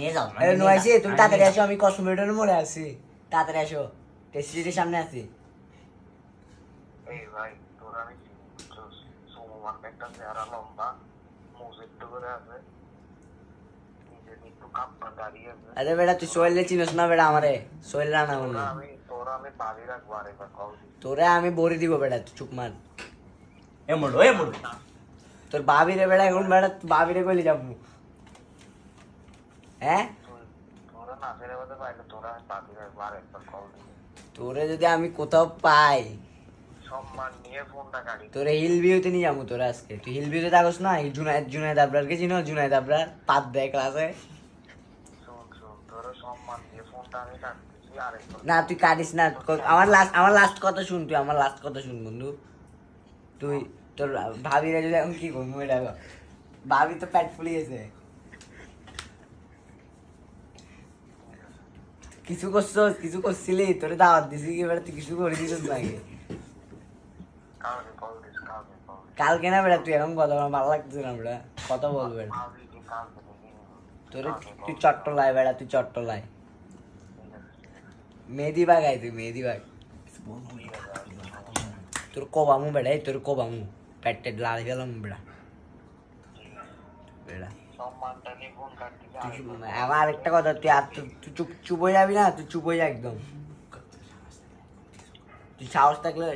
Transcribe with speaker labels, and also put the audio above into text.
Speaker 1: নিয়ে যাও
Speaker 2: নয়সি তুমি তাড়াতাড়ি আসো, আমি কসমোডিয়ার মোড়ে আছি, তাড়াতাড়ি আসো, টেস্টি সিটির সামনে আছি।
Speaker 3: এই ভাই তোর আমি সোমবার একটা চেহারা লম্বা মুজের তো করে আছে নিজে একটু কাপড় দাঁড়িয়ে আছে।
Speaker 2: আরে বেটা তুই সোহেলরে চিনস না বেটা, আমারে সোহেল রানা মনে
Speaker 3: তোরা আমি বাড়ি রাখবো আরেকবার কল দিই।
Speaker 2: তোরে আমি বড়ি দিব বেটা, তুই চুপ মার।
Speaker 1: এ মোড়ো
Speaker 2: তোর ভাবিরে বেটা এখন বেটা ভাবিরে কইলে যাবো, হ্যাঁ
Speaker 3: তোরা না ফেরে বলতে পারলে তোরা আমি বাড়ি রাখবো আরেকবার কল দিই।
Speaker 2: তোরে যদি আমি কোথাও পাই
Speaker 3: সম্মান নিয়ে ফোনটা কাটি।
Speaker 2: তোরে হিল ভিউতে নিয়ে যাবো তোরা আজকে। তুই হিল ভিউতে থাকস না, জুনায়েদ আবরারকে চিনো? জুনায়েদ আবরার পাত দেয় ক্লাসে।
Speaker 3: শোন তোরা সম্মান দিয়ে ফোনটা আমি কাটতেছি আরেকবার।
Speaker 2: না তুই কাটিস না, আমার লাস্ট কথা শুন, তুই আমার লাস্ট কথা শুন বন্ধু। তুই তোর ভাবিরা যদি এখন কি করবো এটা, ভাবি তো পেট ফুলিয়েছে। কিছু করছস, কিছু করছিলি, তোরে দাওয়াত দিছি কি বেটা, তুই কিছু করে দিছিস নাকি?
Speaker 3: কালকে কল দিস কালকে কল দিস।
Speaker 2: কালকে না বেটা, তুই এখন কথা আমার ভালো লাগতেছে না বেটা, কথা বলবো বেটা।
Speaker 3: ভাবি কি কালকে দেখি
Speaker 2: তোরে তুই চট্টলায় বেটা, তুই চট্টলায় মেহেদি বাগ আই, তুই মেহেদি বাগ। তোর কোবামু বেটা, এই তোর কোবামু, পেটে লাল গেলাম বেটা বেটা।
Speaker 3: সম্মানটা নিয়ে ফোন কাটতেছি আরেকবার।
Speaker 2: আমার একটা কথা, তুই আর তুই চুপ চুপ হয়ে যাবি না, তুই চুপ হয়ে যা একদম। তুই সাহস থাকলে